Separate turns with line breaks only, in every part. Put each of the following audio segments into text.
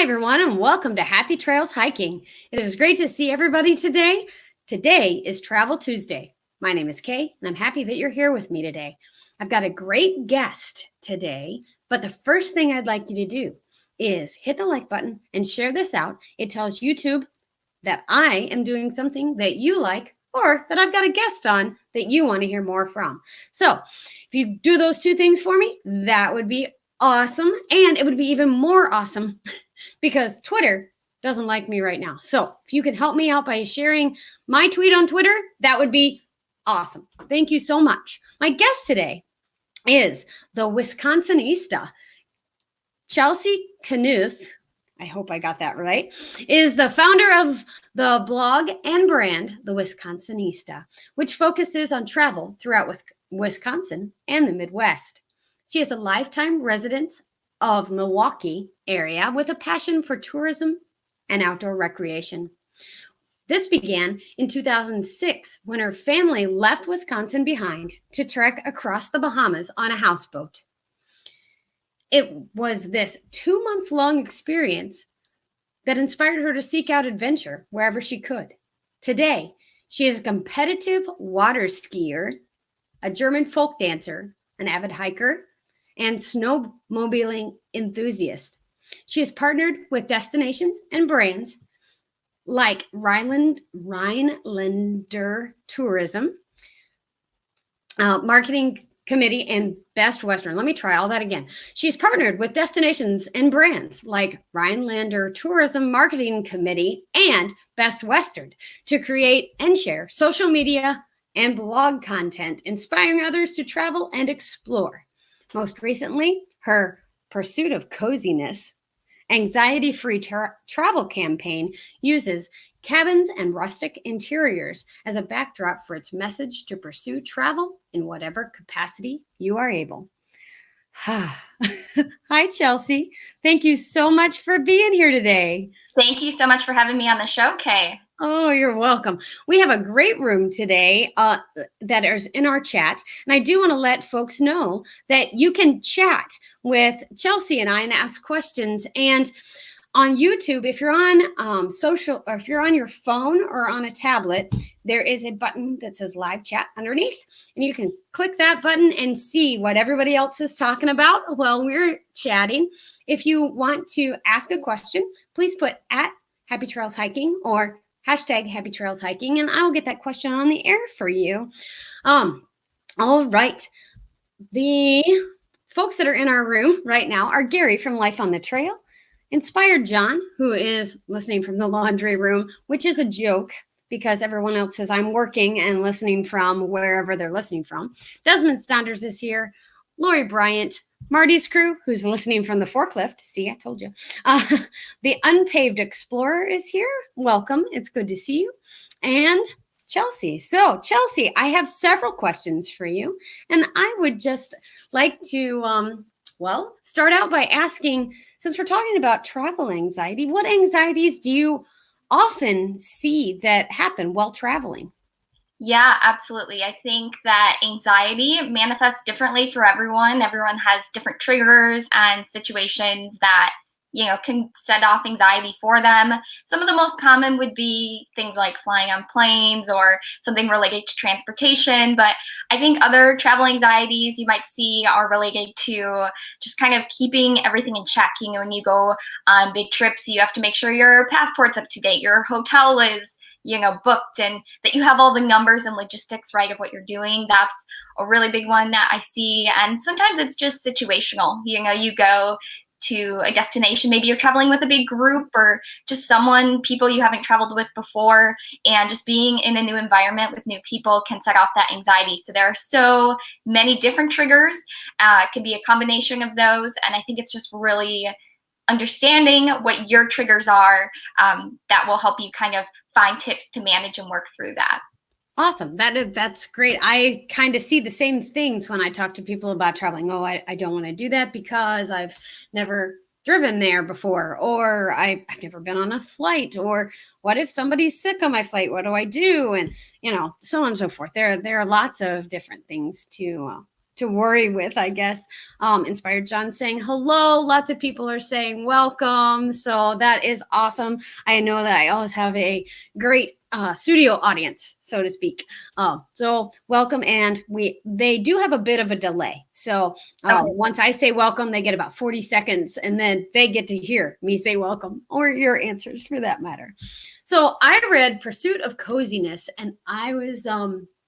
everyone, and welcome to Happy Trails Hiking. It is great to see everybody today. Today is Travel Tuesday. My name is Kay, and I'm happy that you're here with me today. I've got a great guest today, but the first thing I'd like you to do is hit the like button and share this out. It tells YouTube that I am doing something that you like or that I've got a guest on that you want to hear more from. So if you do those two things for me, that would be awesome. And it would be even more awesome because Twitter doesn't like me right now. So if you can help me out by sharing my tweet on Twitter, that would be awesome. Thank you so much. My guest today is the Wisconsinista. Chelsey Knuth, I hope I got that right, is the founder of the blog and brand, The Wisconsinista, which focuses on travel throughout Wisconsin and the Midwest. She is a lifetime resident of Milwaukee area with a passion for tourism and outdoor recreation. This began in 2006 when her family left Wisconsin behind to trek across the Bahamas on a houseboat. It was this 2-month-long experience that inspired her to seek out adventure wherever she could. Today, she is a competitive water skier, a German folk dancer, an avid hiker, and snowmobiling enthusiast. She has partnered with destinations and brands like Rhinelander Tourism, Marketing Committee, and Best Western. Let me try all that again. She's partnered with destinations and brands like Rhinelander Tourism Marketing Committee and Best Western to create and share social media and blog content, inspiring others to travel and explore. Most recently, her Pursuit of Coziness, anxiety-free travel campaign uses cabins and rustic interiors as a backdrop for its message to pursue travel in whatever capacity you are able. Hi, Chelsey. Thank you so much for being here today.
Thank you so much for having me on the show, Kay.
Oh, you're welcome. We have a great room today that is in our chat. And I do want to let folks know that you can chat with Chelsey and I and ask questions. And on YouTube, if you're on social, or if you're on your phone or on a tablet, there is a button that says live chat underneath. And you can click that button and see what everybody else is talking about while we're chatting. If you want to ask a question, please put at Happy Trails Hiking or hashtag Happy Trails Hiking, and I will get that question on the air for you. All right. The folks that are in our room right now are Gary from Life on the Trail, Inspired John, who is listening from the laundry room, which is a joke because everyone else says I'm working and listening from wherever they're listening from. Desmond Stonders is here. Lori Bryant, Marty's crew, who's listening from the forklift. See, I told you. The Unpaved Explorer is here. Welcome. It's good to see you. And Chelsey. So, Chelsey, I have several questions for you. And I would just like to, start out by asking, since we're talking about travel anxiety, what anxieties do you often see that happen while traveling?
Yeah, absolutely. I think that anxiety manifests differently for everyone. Everyone has different triggers and situations that, can set off anxiety for them. Some of the most common would be things like flying on planes or something related to transportation. But I think other travel anxieties you might see are related to just kind of keeping everything in check. When you go on big trips, you have to make sure your passport's up to date, your hotel is booked, and that you have all the numbers and logistics right of what you're doing. That's a really big one that I see. And sometimes it's just situational. You go to a destination, maybe you're traveling with a big group or just people you haven't traveled with before, and just being in a new environment with new people can set off that anxiety. So there are so many different triggers. It can be a combination of those. And I think it's just really understanding what your triggers are that will help you kind of find tips to manage and work through that.
Awesome. That's great. I kind of see the same things when I talk to people about traveling. Oh, I don't want to do that because I've never driven there before, or I've never been on a flight, or what if somebody's sick on my flight? What do I do? And, so on and so forth. There are lots of different things to to worry with, I guess. Inspired John saying hello. Lots of people are saying welcome. So that is awesome. I know that I always have a great studio audience, so to speak. So welcome, and they do have a bit of a delay. So once I say welcome, they get about 40 seconds, and then they get to hear me say welcome, or your answers for that matter. So I read Pursuit of Coziness, and I was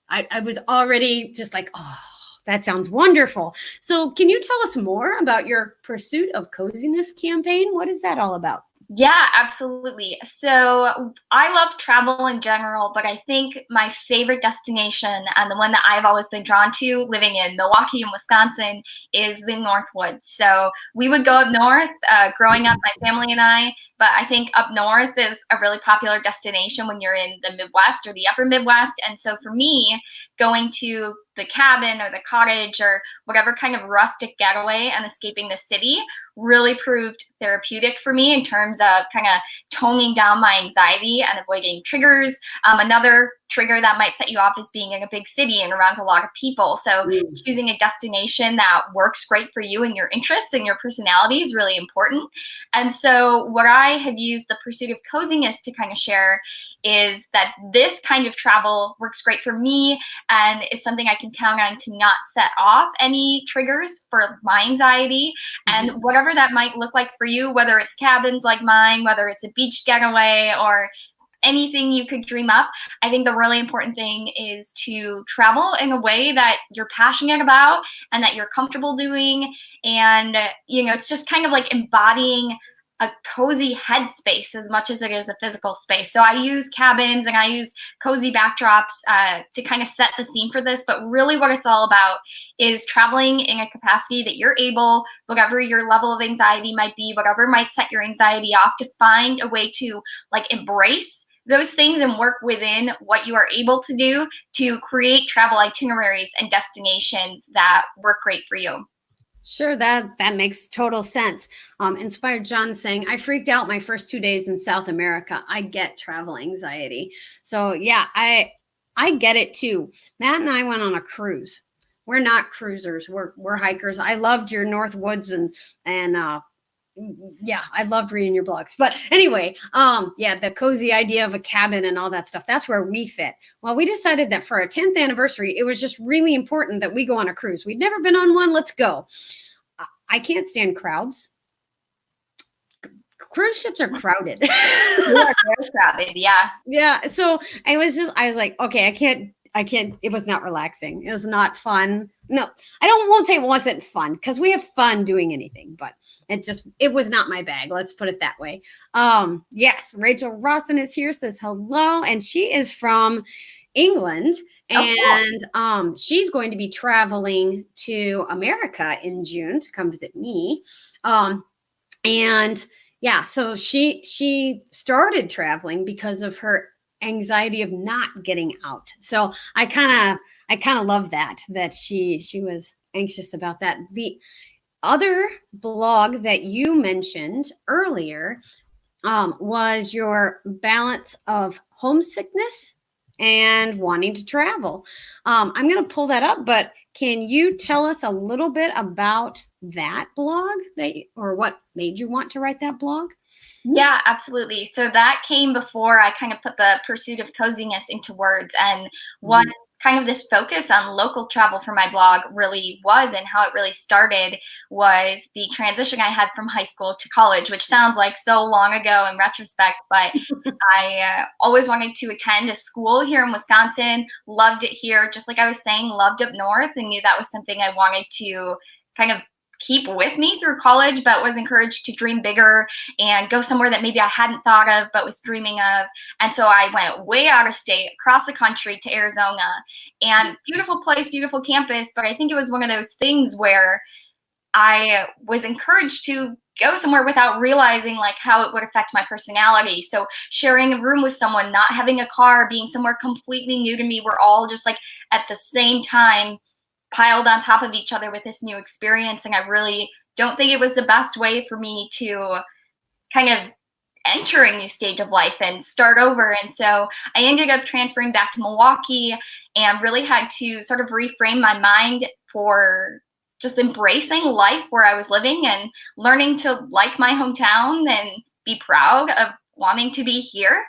I was already just like, oh, that sounds wonderful. So can you tell us more about your Pursuit of Coziness campaign? What is that all about?
Yeah, absolutely. So I love travel in general, but I think my favorite destination and the one that I've always been drawn to living in Milwaukee and Wisconsin is the Northwoods. So we would go up north growing up, my family and I, but I think up north is a really popular destination when you're in the Midwest or the upper Midwest. And so for me, going to the cabin or the cottage or whatever kind of rustic getaway and escaping the city really proved therapeutic for me in terms of kind of toning down my anxiety and avoiding triggers. Another trigger that might set you off is being in a big city and around a lot of people. So choosing a destination that works great for you and your interests and your personality is really important. And so what I have used the Pursuit of Coziness to kind of share is that this kind of travel works great for me and is something I can count on to not set off any triggers for my anxiety. And whatever that might look like for you, whether it's cabins like mine, whether it's a beach getaway or anything you could dream up, I think the really important thing is to travel in a way that you're passionate about and that you're comfortable doing. And, it's just kind of like embodying a cozy headspace as much as it is a physical space. So I use cabins and I use cozy backdrops to kind of set the scene for this. But really what it's all about is traveling in a capacity that you're able, whatever your level of anxiety might be, whatever might set your anxiety off, to find a way to like embrace those things and work within what you are able to do to create travel itineraries and destinations that work great for you.
Sure, that makes total sense. Inspired John saying, I freaked out my first 2 days in South America. I get travel anxiety. So yeah, I get it too. Matt and I went on a cruise. We're not cruisers. We're hikers. I loved your North Woods and yeah, I loved reading your blogs. But anyway, yeah, the cozy idea of a cabin and all that stuff, that's where we fit. Well, we decided that for our 10th anniversary, it was just really important that we go on a cruise. We'd never been on one. Let's go. I can't stand crowds. Cruise ships are crowded.
Yeah, very crowded. Yeah.
Yeah. So I was like, okay, I can't, it was not relaxing. It was not fun. No, won't say it wasn't fun because we have fun doing anything, but it was not my bag. Let's put it that way. Yes. Rachel Rawson is here, says hello. And she is from England. And she's going to be traveling to America in June to come visit me. And yeah, so she started traveling because of her anxiety of not getting out. So I kind of love that she was anxious about that. The other blog that you mentioned earlier was your balance of homesickness and wanting to travel. I'm going to pull that up, but can you tell us a little bit about that blog or what made you want to write that blog?
Yeah, absolutely. So that came before I kind of put the Pursuit of Coziness into words, and what kind of this focus on local travel for my blog really was, and how it really started, was the transition I had from high school to college, which sounds like so long ago in retrospect, but I always wanted to attend a school here in Wisconsin, loved it here, just like I was saying, loved up north, and knew that was something I wanted to kind of keep with me through college, but was encouraged to dream bigger and go somewhere that maybe I hadn't thought of but was dreaming of. And so I went way out of state, across the country to Arizona, and beautiful place, beautiful campus. But I think it was one of those things where I was encouraged to go somewhere without realizing like how it would affect my personality. So sharing a room with someone, not having a car, being somewhere completely new to me, we're all just like at the same time piled on top of each other with this new experience. And I really don't think it was the best way for me to kind of enter a new stage of life and start over. And so I ended up transferring back to Milwaukee and really had to sort of reframe my mind for just embracing life where I was living and learning to like my hometown and be proud of wanting to be here.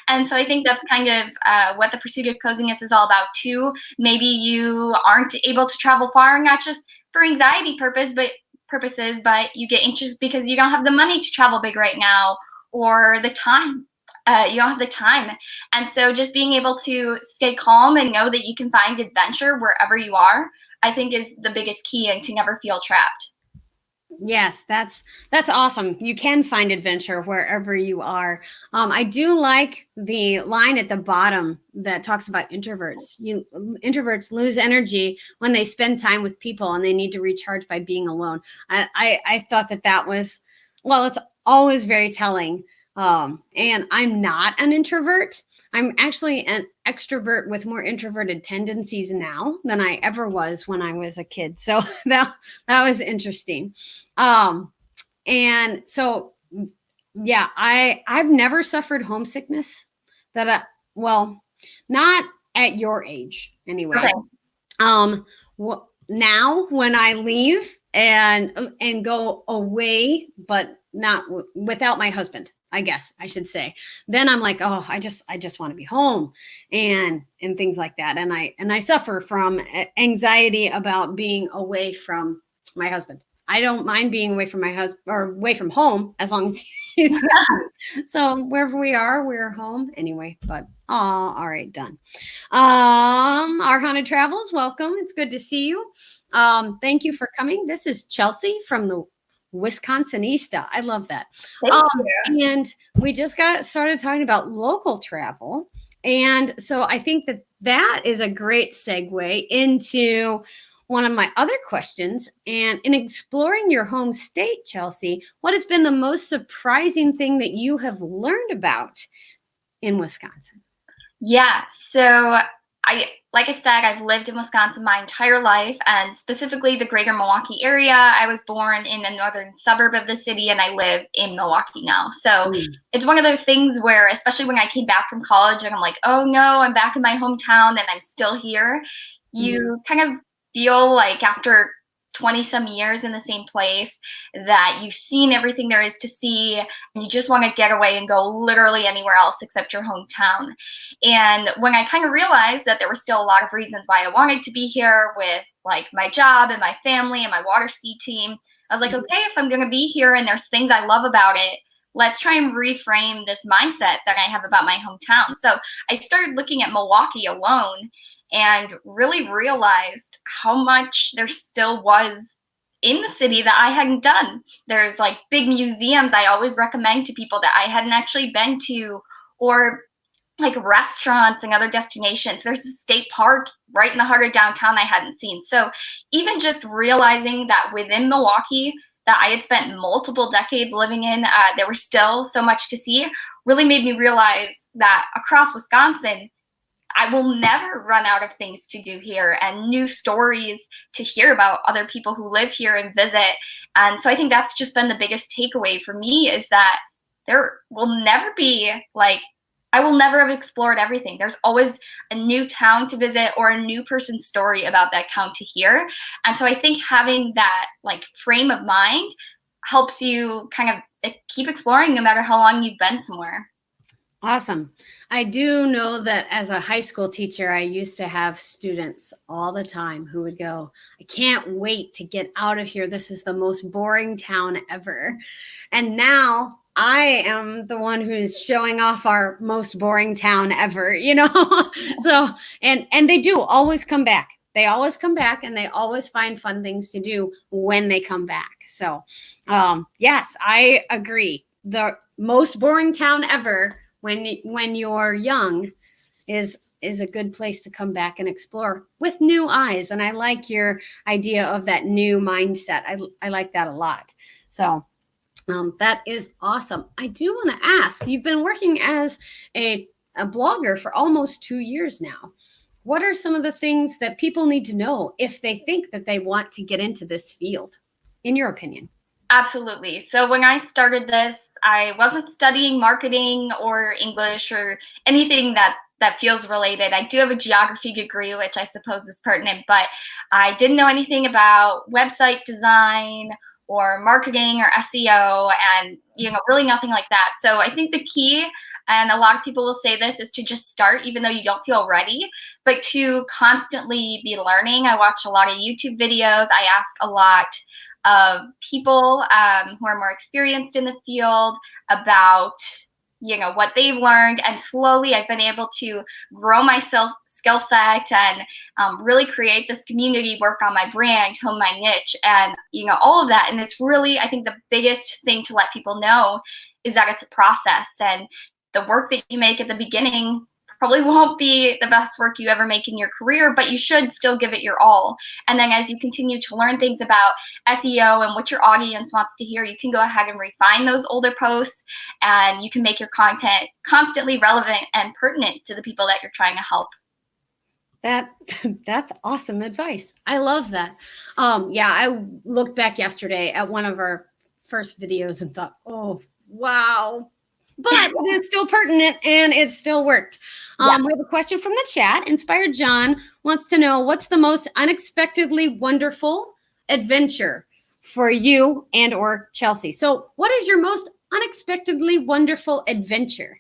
And so I think that's kind of what the pursuit of coziness is all about too. Maybe you aren't able to travel far, not just for anxiety purposes, but you get anxious because you don't have the money to travel big right now, or the time. You don't have the time. And so just being able to stay calm and know that you can find adventure wherever you are, I think is the biggest key, and to never feel trapped.
Yes, that's awesome. You can find adventure wherever you are. I do like the line at the bottom that talks about introverts. Introverts lose energy when they spend time with people, and they need to recharge by being alone. I thought that was, well, it's always very telling. And I'm not an introvert. I'm actually an extrovert with more introverted tendencies now than I ever was when I was a kid. So that was interesting. And so, yeah, I've never suffered homesickness well, not at your age anyway. Okay. Now when I leave and go away, but not without my husband, I guess I should say, then I'm like, oh, I just want to be home and things like that. And I suffer from anxiety about being away from my husband. I don't mind being away from my husband or away from home as long as he's with me. So wherever we are, we're home anyway. But all right, done. Our Haunted Travels, welcome. It's good to see you. Thank you for coming. This is Chelsey from the Wisconsinista. I love that. And we just got started talking about local travel. And so I think that is a great segue into one of my other questions. And in exploring your home state, Chelsey, what has been the most surprising thing that you have learned about in Wisconsin?
Yeah, so like I said, I've lived in Wisconsin my entire life, and specifically the greater Milwaukee area. I was born in a northern suburb of the city, and I live in Milwaukee now. So it's one of those things where, especially when I came back from college and I'm like, oh no, I'm back in my hometown and I'm still here. You kind of feel like after 20 some years in the same place that you've seen everything there is to see, and you just want to get away and go literally anywhere else except your hometown. And when I kind of realized that there were still a lot of reasons why I wanted to be here, with like my job and my family and my water ski team, I was like, okay, if I'm going to be here and there's things I love about it, let's try and reframe this mindset that I have about my hometown. So I started looking at Milwaukee alone and really realized how much there still was in the city that I hadn't done. There's like big museums I always recommend to people that I hadn't actually been to, or like restaurants and other destinations. There's a state park right in the heart of downtown I hadn't seen. So even just realizing that within Milwaukee that I had spent multiple decades living in, there was still so much to see, really made me realize that across Wisconsin, I will never run out of things to do here and new stories to hear about other people who live here and visit. And so I think that's just been the biggest takeaway for me, is that there will never be like, I will never have explored everything. There's always a new town to visit or a new person's story about that town to hear. And so I think having that like frame of mind helps you kind of keep exploring no matter how long you've been somewhere.
Awesome. I do know that as a high school teacher, I used to have students all the time who would go, I can't wait to get out of here. This is the most boring town ever. And now I am the one who's showing off our most boring town ever, So, and they do always come back. They always come back, and they always find fun things to do when they come back. So, yes, I agree. The most boring town ever, when you're young, is a good place to come back and explore with new eyes. And I like your idea of that new mindset. I like that a lot. So that is awesome. I do want to ask, you've been working as a blogger for almost 2 years now. What are some of the things that people need to know if they think that they want to get into this field, in your opinion?
Absolutely. So when I started this, I wasn't studying marketing or English or anything that feels related. I do have a geography degree, which I suppose is pertinent, but I didn't know anything about website design or marketing or SEO and really nothing like that. So I think the key, and a lot of people will say this, is to just start even though you don't feel ready, but to constantly be learning. I watch a lot of YouTube videos. I ask a lot of people who are more experienced in the field about what they've learned, and slowly I've been able to grow my skill set and really create this community, work on my brand, hone my niche, and all of that. And it's really, I think, the biggest thing to let people know is that it's a process, and the work that you make at the beginning probably won't be the best work you ever make in your career, but you should still give it your all. And then as you continue to learn things about SEO and what your audience wants to hear, you can go ahead and refine those older posts, and you can make your content constantly relevant and pertinent to the people that you're trying to help.
That's awesome advice. I love that. Yeah, I looked back yesterday at one of our first videos and thought, oh, wow. But it is still pertinent and it still worked. We have a question from the chat. Inspired John wants to know, what's the most unexpectedly wonderful adventure for you and or Chelsey? So what is your most unexpectedly wonderful adventure?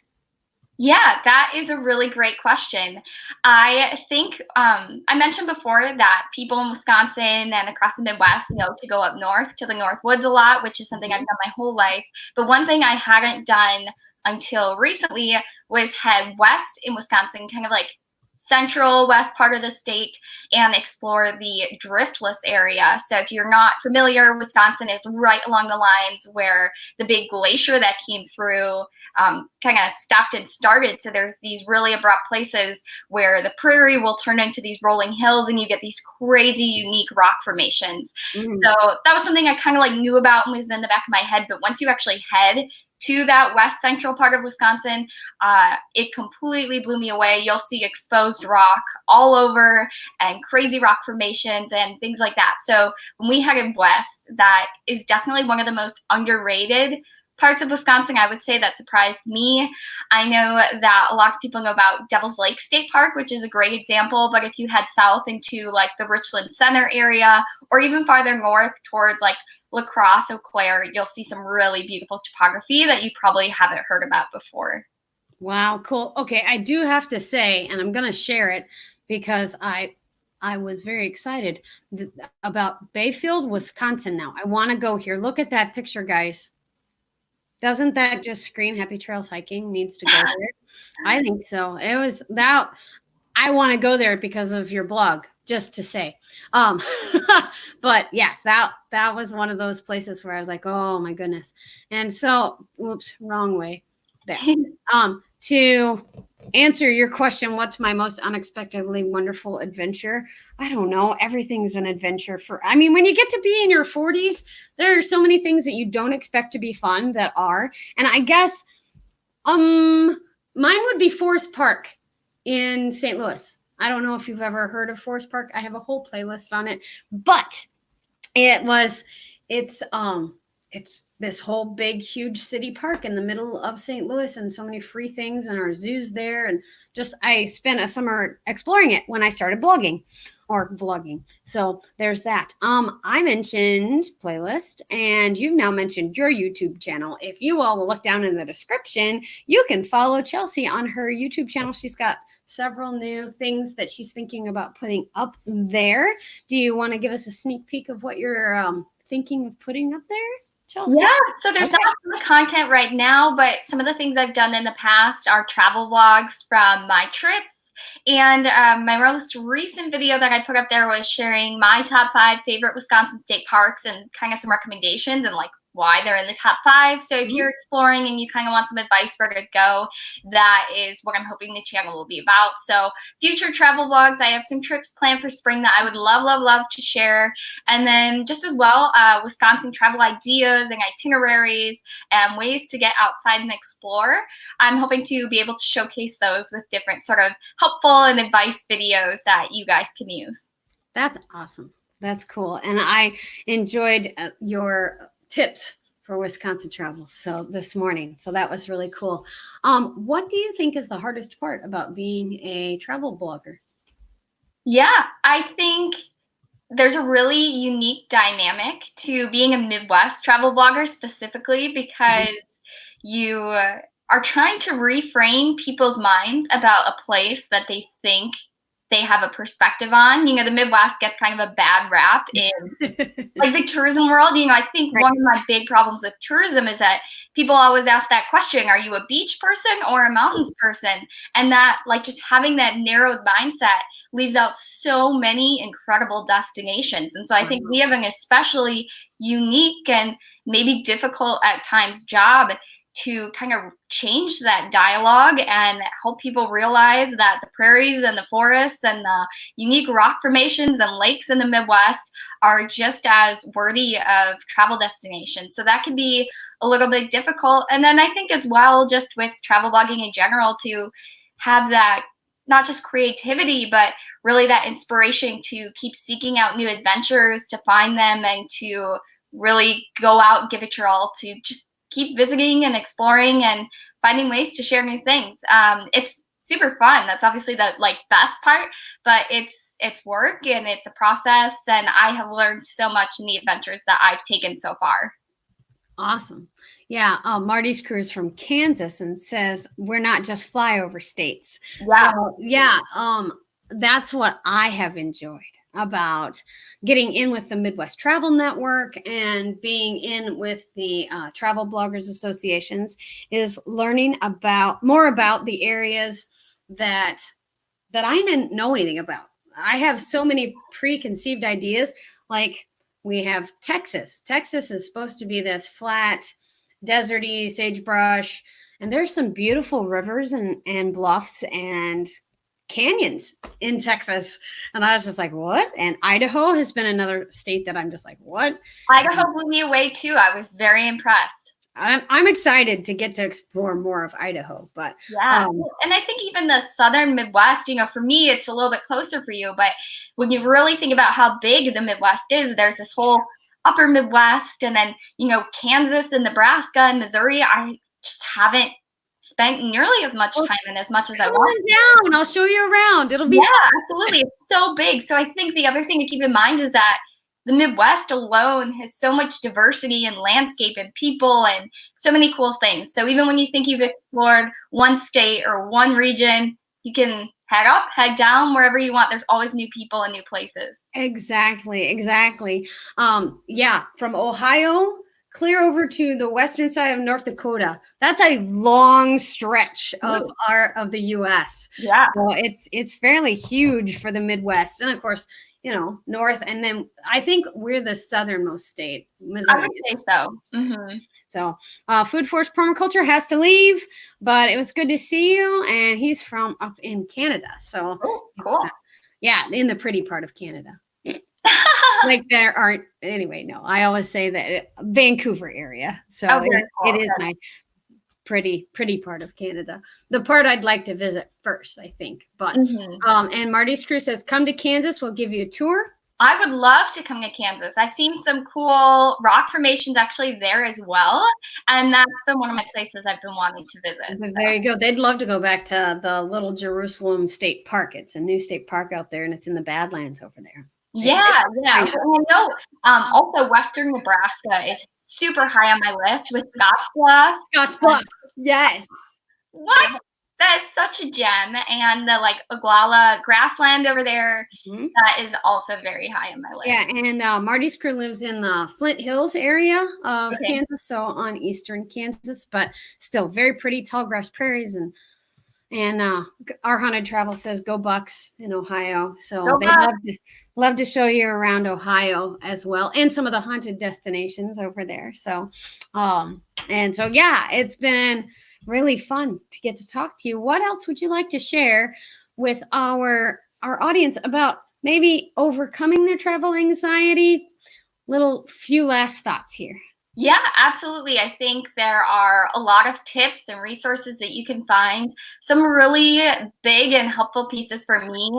Yeah, that is a really great question. I think I mentioned before that people in Wisconsin and across the Midwest know to go up north to the North Woods a lot, which is something I've done my whole life. But one thing I hadn't done until recently was head west in Wisconsin, kind of like central west part of the state, and explore the driftless area. So if you're not familiar, Wisconsin is right along the lines where the big glacier that came through kind of stopped and started. So there's these really abrupt places where the prairie will turn into these rolling hills, and you get these crazy, unique rock formations. So that was something I kind of like knew about and was in the back of my head. But once you actually head to that west central part of Wisconsin, it completely blew me away. You'll see exposed rock all over and crazy rock formations and things like that. So when we headed west, that is definitely one of the most underrated parts of Wisconsin, I would say, that surprised me. I know that a lot of people know about Devil's Lake State Park, which is a great example, but if you head south into like the Richland Center area, or even farther north towards like La Crosse, Eau Claire, you'll see some really beautiful topography that you probably haven't heard about before.
Wow, cool. Okay, I do have to say, and I'm going to share it because I was very excited about Bayfield, Wisconsin now. I want to go here. Look at that picture, guys. Doesn't that just scream Happy Trails Hiking needs to go there? I think so. It was that. I want to go there because of your blog, just to say. But yes, that was one of those places where I was like, oh my goodness. And so, whoops, wrong way there. To answer your question, what's my most unexpectedly wonderful adventure? I don't know. Everything's an adventure when you get to be in your 40s, there are so many things that you don't expect to be fun that are. And I guess mine would be Forest Park in St. Louis. I don't know if you've ever heard of Forest Park. I have a whole playlist on it, but it's this whole big, huge city park in the middle of St. Louis, and so many free things, and our zoo's there. And I spent a summer exploring it when I started blogging or vlogging. So there's that. I mentioned playlist, and you've now mentioned your YouTube channel. If you all will look down in the description, you can follow Chelsey on her YouTube channel. She's got several new things that she's thinking about putting up there. Do you want to give us a sneak peek of what you're thinking of putting up there, Chelsey?
Yeah, so there's not the content right now, but some of the things I've done in the past are travel vlogs from my trips. And my most recent video that I put up there was sharing my top 5 favorite Wisconsin state parks and kind of some recommendations and like why they're in the top 5. So if you're exploring and you kind of want some advice where to go, that is what I'm hoping the channel will be about. So future travel vlogs, I have some trips planned for spring that I would love to share. And then just as well, Wisconsin travel ideas and itineraries and ways to get outside and explore. I'm hoping to be able to showcase those with different sort of helpful and advice videos that you guys can use.
That's awesome. That's cool. And I enjoyed your tips for Wisconsin travel. So this morning. So that was really cool. What do you think is the hardest part about being a travel blogger?
Yeah, I think there's a really unique dynamic to being a Midwest travel blogger specifically because you are trying to reframe people's minds about a place that they think they have a perspective on. The Midwest gets kind of a bad rap in like the tourism world. I think
Right.
one of my big problems with tourism is that people always ask that question, are you a beach person or a mountains person? And that, like, just having that narrowed mindset leaves out so many incredible destinations. And so I think we have an especially unique and maybe difficult at times job to kind of change that dialogue and help people realize that the prairies and the forests and the unique rock formations and lakes in the Midwest are just as worthy of travel destinations. So that can be a little bit difficult. And then I think as well, just with travel blogging in general, to have that not just creativity, but really that inspiration to keep seeking out new adventures, to find them and to really go out, give it your all, to just keep visiting and exploring and finding ways to share new things. It's super fun. That's obviously the best part, but it's work and it's a process. And I have learned so much in the adventures that I've taken so far.
Awesome. Yeah. Marty's crew is from Kansas and says we're not just flyover states.
Yeah.
So yeah, that's what I have enjoyed about getting in with the Midwest Travel Network and being in with the Travel Bloggers Associations is learning more about the areas that I didn't know anything about. I have so many preconceived ideas. Like we have Texas. Texas is supposed to be this flat, deserty, sagebrush, and there's some beautiful rivers and bluffs and canyons in Texas. And I was just like, what? And Idaho has been another state that I'm just like, what?
Idaho blew me away too. I was very impressed.
I'm excited to get to explore more of Idaho, but
yeah. And I think even the southern Midwest, for me, it's a little bit closer for you. But when you really think about how big the Midwest is, there's this whole upper Midwest and then, Kansas and Nebraska and Missouri. I just haven't spent nearly as much time and as much as I want.
Come down, I'll show you around. It'll be
fun. Absolutely. It's so big. So I think the other thing to keep in mind is that the Midwest alone has so much diversity and landscape and people and so many cool things. So even when you think you've explored one state or one region, you can head up, head down, wherever you want. There's always new people and new places.
Exactly. Yeah, from Ohio clear over to the western side of North Dakota. That's a long stretch of the U.S.
Yeah.
So it's fairly huge for the Midwest, and of course, north, and then I think we're the southernmost state. Missouri.
I would say so. Mm-hmm.
So Food Forest Permaculture has to leave, but it was good to see you. And he's from up in Canada. So
cool.
Yeah, in the pretty part of Canada. Like there aren't, anyway, no, I always say that Vancouver area. So
cool.
It is my pretty part of Canada. The part I'd like to visit first, I think. But and Marty's crew says, come to Kansas, we'll give you a tour.
I would love to come to Kansas. I've seen some cool rock formations actually there as well. And that's been one of my places I've been wanting to visit.
So. There you go. They'd love to go back to the Little Jerusalem State Park. It's a new state park out there, and it's in the Badlands over there.
Yeah. I know. Also, Western Nebraska is super high on my list with
Scottsbluff. Yes.
What? That is such a gem. And the Oglala grassland over there, that is also very high on my list.
Yeah, and Marty's crew lives in the Flint Hills area of Kansas, so on eastern Kansas, but still very pretty tall grass prairies. And our Haunted Travel says, go Bucks in Ohio. So they love to show you around Ohio as well, and some of the haunted destinations over there. So, yeah, it's been really fun to get to talk to you. What else would you like to share with our audience about maybe overcoming their travel anxiety? Few last thoughts here.
Yeah, absolutely. I think there are a lot of tips and resources that you can find. Some really big and helpful pieces for me,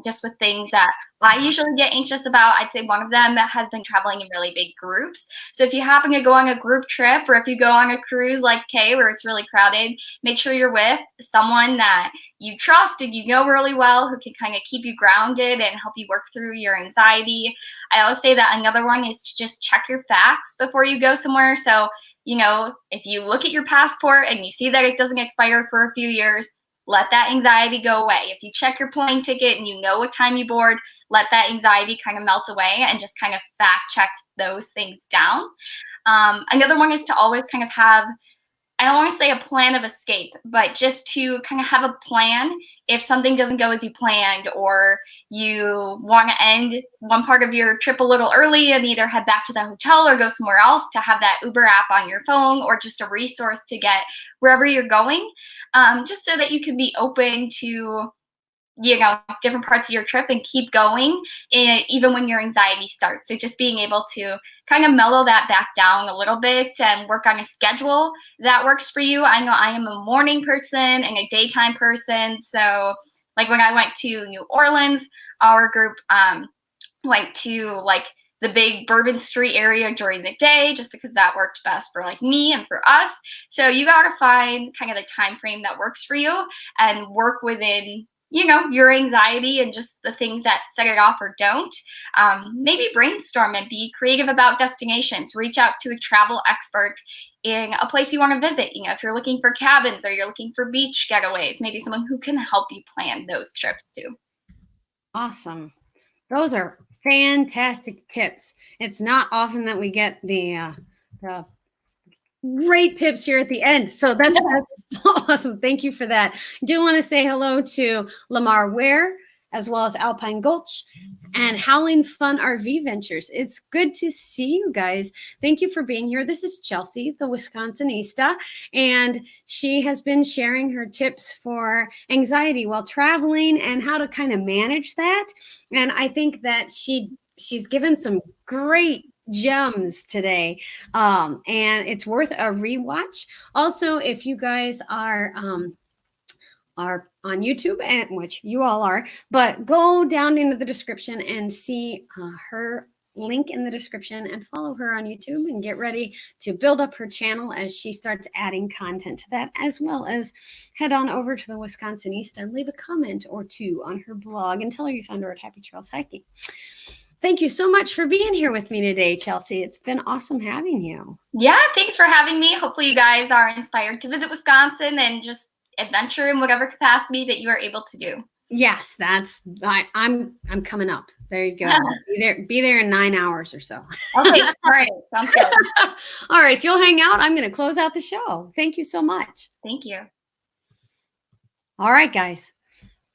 just with things that I usually get anxious about, I'd say one of them has been traveling in really big groups. So if you happen to go on a group trip, or if you go on a cruise like Kay where it's really crowded, make sure you're with someone that you trust and you know really well, who can kind of keep you grounded and help you work through your anxiety. I always say that another one is to just check your facts before you go somewhere. So, if you look at your passport and you see that it doesn't expire for a few years, let that anxiety go away. If you check your plane ticket and you know what time you board, let that anxiety kind of melt away and just kind of fact check those things down. Another one is to always kind of have, I don't want to say a plan of escape, but just to kind of have a plan if something doesn't go as you planned, or you want to end one part of your trip a little early and either head back to the hotel or go somewhere else, to have that Uber app on your phone or just a resource to get wherever you're going, just so that you can be open to different parts of your trip and keep going, even when your anxiety starts. So just being able to kind of mellow that back down a little bit and work on a schedule that works for you. I know I am a morning person and a daytime person. So like when I went to New Orleans, our group went to like the big Bourbon Street area during the day, just because that worked best for like me and for us. So you got to find kind of the time frame that works for you and work within your anxiety and just the things that set it off or don't. Maybe brainstorm and be creative about destinations. Reach out to a travel expert in a place you want to visit. If you're looking for cabins or you're looking for beach getaways, maybe someone who can help you plan those trips too.
Awesome. Those are fantastic tips. It's not often that we get the great tips here at the end. So that's awesome. Thank you for that. I do want to say hello to Lamar Ware, as well as Alpine Gulch and Howling Fun RV Ventures. It's good to see you guys. Thank you for being here. This is Chelsey, the Wisconsinista, and she has been sharing her tips for anxiety while traveling and how to kind of manage that. And I think that she's given some great gems today, and it's worth a rewatch. Also, if you guys are on YouTube, and which you all are, but go down into the description and see her link in the description and follow her on YouTube and get ready to build up her channel as she starts adding content to that, as well as head on over to the Wisconsinista and leave a comment or two on her blog and tell her you found her at Happy Trails Hiking. Thank you so much for being here with me today, Chelsey. It's been awesome having you.
Yeah, thanks for having me. Hopefully you guys are inspired to visit Wisconsin and just adventure in whatever capacity that you are able to do.
Yes, I'm coming up. There you go. Be there in 9 hours or so.
Okay, all right. Sounds good.
All right, if you'll hang out, I'm going to close out the show. Thank you so much.
Thank you.
All right, guys.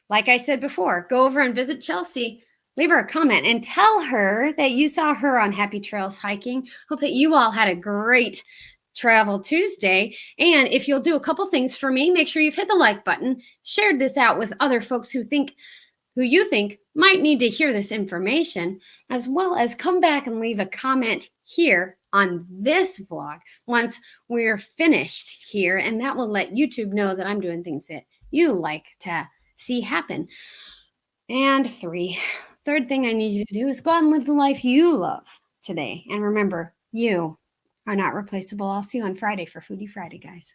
Like I said before, go over and visit Chelsey. Leave her a comment and tell her that you saw her on Happy Trails Hiking. Hope that you all had a great Travel Tuesday. And if you'll do a couple things for me, make sure you've hit the like button, shared this out with other folks who you think might need to hear this information, as well as come back and leave a comment here on this vlog once we're finished here. And that will let YouTube know that I'm doing things that you like to see happen. And third thing I need you to do is go out and live the life you love today. And remember, you are not replaceable. I'll see you on Friday for Foodie Friday, guys.